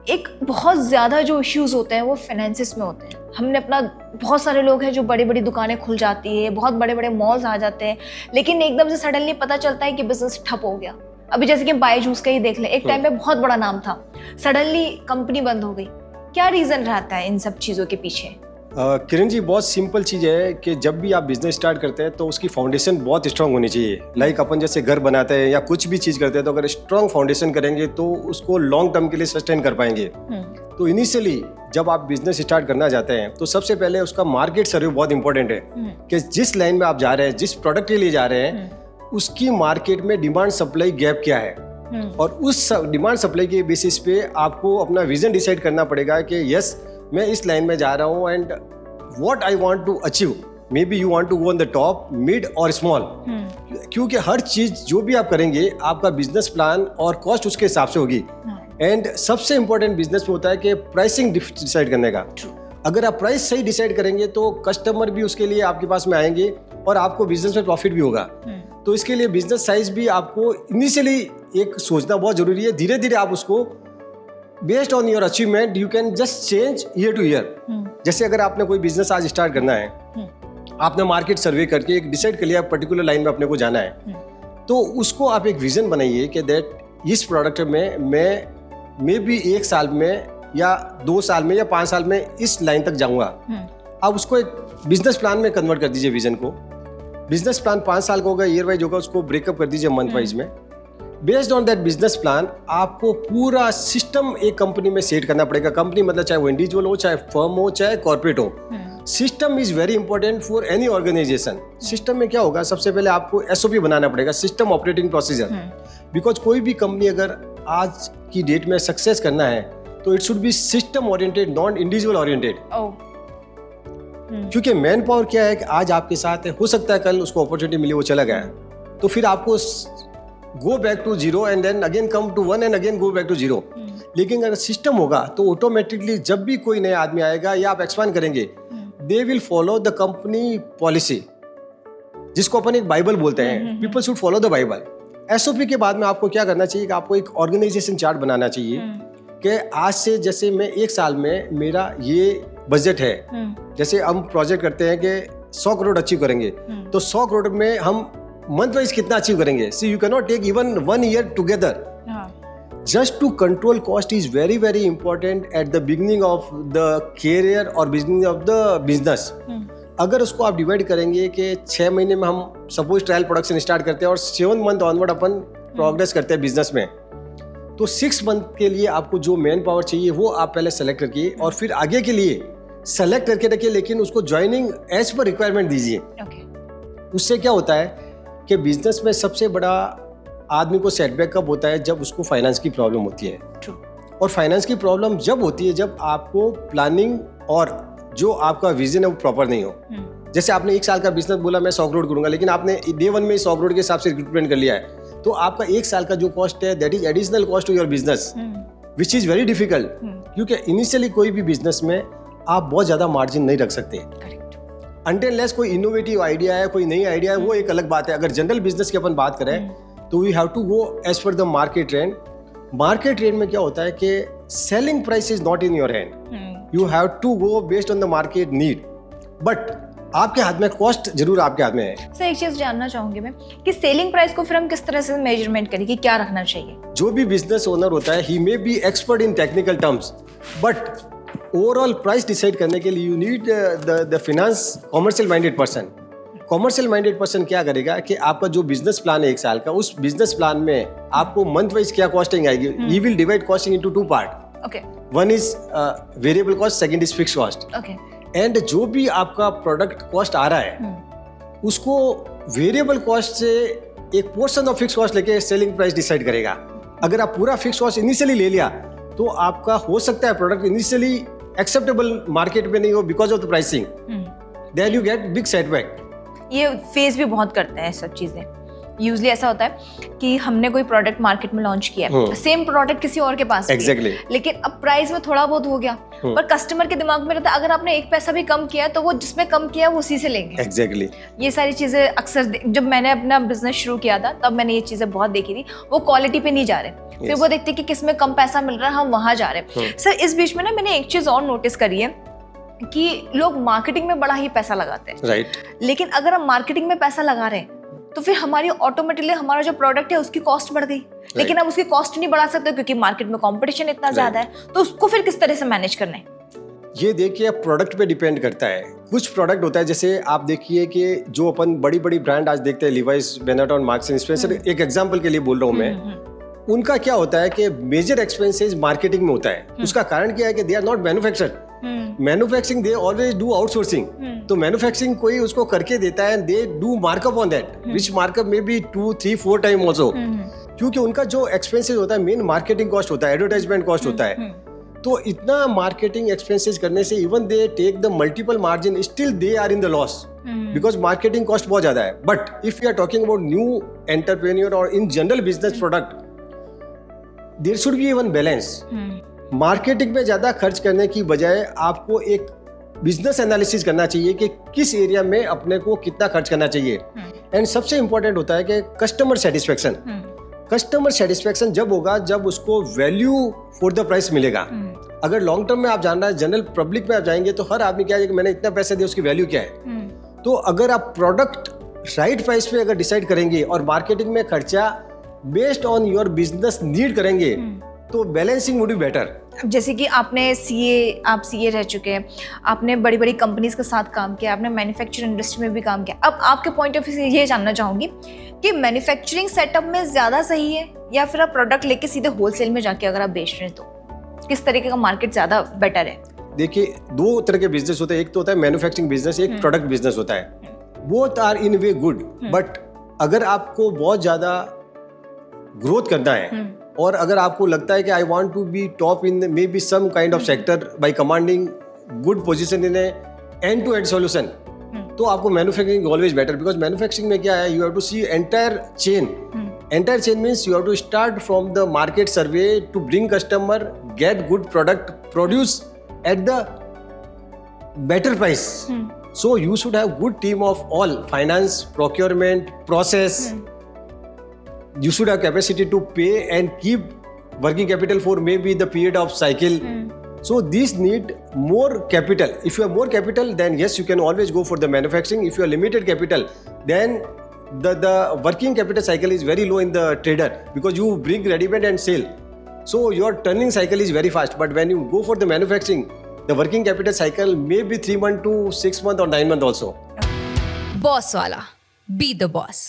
एक बहुत ज़्यादा जो इश्यूज होते हैं वो फाइनेंसिस में होते हैं। हमने अपना बहुत सारे लोग हैं जो बड़ी बड़ी दुकानें खुल जाती है, बहुत बड़े बड़े मॉल्स आ जाते हैं, लेकिन एकदम से सडनली पता चलता है कि बिजनेस ठप हो गया। अभी जैसे कि बायजूस का ही देख लें, एक टाइम पे बहुत बड़ा नाम था, सडनली कंपनी बंद हो गई। क्या रीज़न रहता है इन सब चीज़ों के पीछे? किरण जी, बहुत सिंपल चीज़ है कि जब भी आप बिजनेस स्टार्ट करते हैं तो उसकी फाउंडेशन बहुत स्ट्रांग होनी चाहिए। लाइक अपन जैसे घर बनाते हैं या कुछ भी चीज़ करते हैं, तो अगर स्ट्रांग फाउंडेशन करेंगे तो उसको लॉन्ग टर्म के लिए सस्टेन कर पाएंगे। तो इनिशियली जब आप बिजनेस स्टार्ट करना चाहते हैं तो सबसे पहले उसका मार्केट सर्वे बहुत इंपॉर्टेंट है कि जिस लाइन में आप जा रहे हैं, जिस प्रोडक्ट के लिए जा रहे हैं, उसकी मार्केट में डिमांड सप्लाई गैप क्या है, और उस डिमांड सप्लाई के बेसिस पे आपको अपना विजन डिसाइड करना पड़ेगा कि यस, मैं इस लाइन में जा रहा हूँ and what I want to achieve. Maybe you want to go on the top, mid और स्मॉल। क्योंकि हर चीज जो भी आप करेंगे, आपका बिजनेस प्लान और कॉस्ट उसके हिसाब से होगी। एंड सबसे इंपॉर्टेंट बिजनेस में होता है कि प्राइसिंग डिसाइड करने का। अगर आप प्राइस सही डिसाइड करेंगे तो कस्टमर भी उसके लिए आपके पास में आएंगे और आपको बिजनेस में प्रॉफिट भी होगा। तो इसके लिए बिजनेस साइज भी आपको इनिशियली एक सोचना बहुत जरूरी है। धीरे धीरे आप उसको based on your achievement you can just change year two year. जैसे अगर आपने कोई बिजनेस आज स्टार्ट करना है, आपने मार्केट सर्वे करके एक डिसाइड कर लिया पर्टिकुलर लाइन में अपने को जाना है, तो उसको आप एक विजन बनाइए कि दैट इस प्रोडक्ट में मैं मे बी 1 साल में या 2 साल में या 5 साल में इस लाइन तक जाऊंगा। आप उसको एक बिजनेस प्लान में कन्वर्ट कर दीजिए। विजन को, बिजनेस प्लान 5 साल का होगा, ईयर वाइज होगा, उसको ब्रेकअप कर दीजिए मंथ वाइज में। Based on that business plan आपको पूरा सिस्टम एक कंपनी में सेट करना पड़ेगा। कंपनी मतलब चाहे वो इंडिविजुअल हो, चाहे फर्म हो, चाहे कॉर्पोरेट हो, system is very important for any organisation. System में क्या होगा, सबसे पहले आपको एसओपी बनाना पड़ेगा, सिस्टम ऑपरेटिंग प्रोसीजर। बिकॉज कोई भी कंपनी अगर आज की डेट में सक्सेस करना है तो it should be system oriented, not individual oriented. क्योंकि मैन पावर क्या है कि आज आपके साथ है, हो सकता है कल उसको अपॉर्चुनिटी मिली, वो चला गया, तो फिर आपको go back to zero and then again come to 1 and again go back to zero. लेकिन अगर सिस्टम होगा तो ऑटोमेटिकली जब भी कोई नया आदमी आएगा या आप एक्सपांड करेंगे, they will follow the company policy, जिसको अपन एक बाइबल बोलते हैं। People should follow the Bible. SOP के बाद में आपको क्या करना चाहिए कि आपको एक ऑर्गेनाइजेशन चार्ट बनाना चाहिए कि आज से जैसे मैं 1 साल में मेरा ये बजट है। जैसे हम प्रोजेक्ट करते हैं कि 100 करोड़ अचीव करेंगे, तो 100 करोड़ में हम मंथ वाइज कितना अचीव करेंगे। See you can not take even 1 year together. Just to control cost is very very important at the beginning of the career और बिगिनिंग ऑफ द बिजनेस। अगर उसको आप डिवाइड करेंगे कि 6 महीने में हम सपोज ट्रायल प्रोडक्शन स्टार्ट करते हैं और 7 मंथ ऑनवर्ड अपन प्रोग्रेस करते हैं बिजनेस में, तो 6 मंथ के लिए आपको जो मैन पावर चाहिए वो आप पहले सेलेक्ट रखिए और फिर आगे के लिए सेलेक्ट करके रखिए, लेकिन उसको ज्वाइनिंग एज पर रिक्वायरमेंट दीजिए। उससे क्या होता है कि बिजनेस में सबसे बड़ा आदमी को सेटबैक कब होता है, जब उसको फाइनेंस की प्रॉब्लम होती है। और फाइनेंस की प्रॉब्लम जब होती है जब आपको प्लानिंग और जो आपका विजन है वो प्रॉपर नहीं हो। जैसे आपने 1 साल का बिजनेस बोला मैं 100 करोड़ करूंगा, लेकिन आपने डे 1 में 100 करोड़ के हिसाब से रिक्रूटमेंट कर लिया है, तो आपका 1 साल का जो कॉस्ट है that is additional cost to your business, which is very difficult. क्योंकि इनिशियली कोई भी बिजनेस में आप बहुत ज्यादा मार्जिन नहीं रख सकते। अनटिल लेस कोई इनोवेटिव आइडिया है, कोई नई आइडिया है, वो एक अलग बात है। अगर जनरल बिजनेस की अपन बात करें तो we have to go as per the market trend. Market trend में क्या होता है कि selling price is not in your hand, you have to go based on the market need, but आपके हाथ में कॉस्ट जरूर आपके हाथ में है। सर एक चीज जानना चाहूंगी मैं कि सेलिंग प्राइस को फिर हम किस तरह से मेजरमेंट करें कि क्या रखना चाहिए? जो भी बिजनेस ओनर होता है he may be expert in technical terms, but overall price decide करने के लिए you need the finance commercial minded person. Commercial minded person क्या करेगा कि आपका जो बिजनेस प्लान है 1 साल का, उस बिजनेस प्लान में आपको मंथ वाइज क्या कॉस्टिंग आएगी, he will divide costing into 2 part. Okay, one is variable cost, second is fix cost. Okay, and जो भी आपका प्रोडक्ट कॉस्ट आ रहा है उसको वेरिएबल कॉस्ट से एक पोर्शन ऑफ फिक्स कॉस्ट लेके सेलिंग प्राइस डिसाइड करेगा। अगर आप पूरा फिक्स कॉस्ट इनिशियली ले लिया तो आपका हो सकता है प्रोडक्ट इनिशियली एक्सेप्टेबल मार्केट में नहीं हो because of the pricing, then you get big setback. ये फेस भी बहुत करते हैं सब चीजें। यूजली ऐसा होता है कि हमने कोई प्रोडक्ट मार्केट में लॉन्च किया है, सेम प्रोडक्ट किसी और के पास भी है, एग्जैक्टली लेकिन अब प्राइस में थोड़ा बहुत हो गया, पर कस्टमर के दिमाग में रहता है अगर आपने एक पैसा भी कम किया तो वो जिसमें कम किया वो उसी से लेंगे। एग्जैक्टली ये सारी चीजें अक्सर जब मैंने अपना बिजनेस शुरू किया था तब मैंने ये चीजें बहुत देखी थी। वो क्वालिटी पे नहीं जा रहे, फिर वो देखते कि किसमें कम पैसा मिल रहा है हम वहां जा रहे हैं। सर इस बीच में ना मैंने एक चीज और नोटिस करी है कि लोग मार्केटिंग में बड़ा ही पैसा लगाते हैं, राइट। लेकिन अगर हम मार्केटिंग में पैसा लगा रहे हैं तो फिर हमारी ऑटोमेटिकली हमारा जो प्रोडक्ट है उसकी कॉस्ट बढ़ गई, लेकिन अब उसकी कॉस्ट नहीं बढ़ा सकते क्योंकि मार्केट में कंपटीशन इतना ज्यादा है, तो उसको फिर किस तरह से मैनेज करना है? ये देखिए प्रोडक्ट पे डिपेंड करता है। कुछ प्रोडक्ट होता है जैसे आप देखिए कि जो अपन बड़ी बड़ी ब्रांड आज देखते हैं, Levi's, Benetton, marks and Spencer, एक एग्जांपल के लिए बोल रहा हूँ मैं, उनका क्या होता है कि मेजर एक्सपेंसेस मार्केटिंग में होता है। उसका कारण क्या है कि they are not manufactured, manufacturing they always do outsourcing. तो मैन्युफैक्चरिंग कोई उसको करके देता है, they do markup on that, which markup में बी 2, 3, 4 टाइम ऑल्सो, क्योंकि उनका जो एक्सपेंसेस होता है मेन मार्केटिंग कॉस्ट होता है, एडवर्टाइजमेंट कॉस्ट होता है। तो इतना मार्केटिंग एक्सपेंसेस करने से even they take the multiple margin, still they are in the loss because marketing cost बहुत ज्यादा है। But if you are talking about new entrepreneur और in general business product, there should be even balance. Marketing में ज्यादा खर्च करने की बजाय आपको एक बिजनेस एनालिसिस करना चाहिए कि किस एरिया में अपने को कितना खर्च करना चाहिए। एंड सबसे इंपॉर्टेंट होता है कि कस्टमर सेटिस्फेक्शन। कस्टमर सेटिस्फेक्शन जब होगा जब उसको वैल्यू फॉर द प्राइस मिलेगा। अगर लॉन्ग टर्म में आप जान रहे हैं, जनरल पब्लिक में आप जाएंगे तो हर आदमी क्या है कि मैंने इतना पैसे दिए, उसकी वैल्यू क्या है। तो अगर आप प्रोडक्ट राइट प्राइस पे अगर डिसाइड करेंगे और मार्केटिंग में खर्चा based on your business need करेंगे तो बैलेंसिंग वुड बी बेटर। जैसे कि आप सीए रह चुके हैं, आपने बड़ी बड़ी कंपनीज के साथ काम किया, आपने मैन्युफैक्चरिंग इंडस्ट्री में भी काम किया। अब आपके पॉइंट ऑफ व्यू से ये जानना चाहूंगी कि मैन्युफैक्चरिंग सेटअप में ज्यादा सही है या फिर आप प्रोडक्ट लेके सीधे होलसेल में जाके अगर आप बेच रहे हैं तो किस तरीके का मार्केट ज्यादा बेटर है? देखिए दो तरह के बिजनेस होते हैं, एक तो होता है मैन्युफैक्चरिंग बिजनेस, एक प्रोडक्ट बिजनेस होता है। Both are in way good, but अगर आपको बहुत ज्यादा ग्रोथ करना है और अगर आपको लगता है कि I want to be top in maybe some kind of sector by commanding good position in end to end solution, तो आपको manufacturing always better. Because manufacturing में क्या है, you have to see entire chain. Entire chain means you have to start from the market survey to bring customer, get good product, produce at the better price. So you should have good team of all finance, procurement, process. You should have capacity to pay and keep working capital for maybe the period of cycle. So these need more capital. If you have more capital, then yes, you can always go for the manufacturing. If you have limited capital, then the working capital cycle is very low in the trader because you bring ready-made and sell. So your turning cycle is very fast. But when you go for the manufacturing, the working capital cycle may be 3 months to 6 months or 9 months also. Boss वाला, be the boss.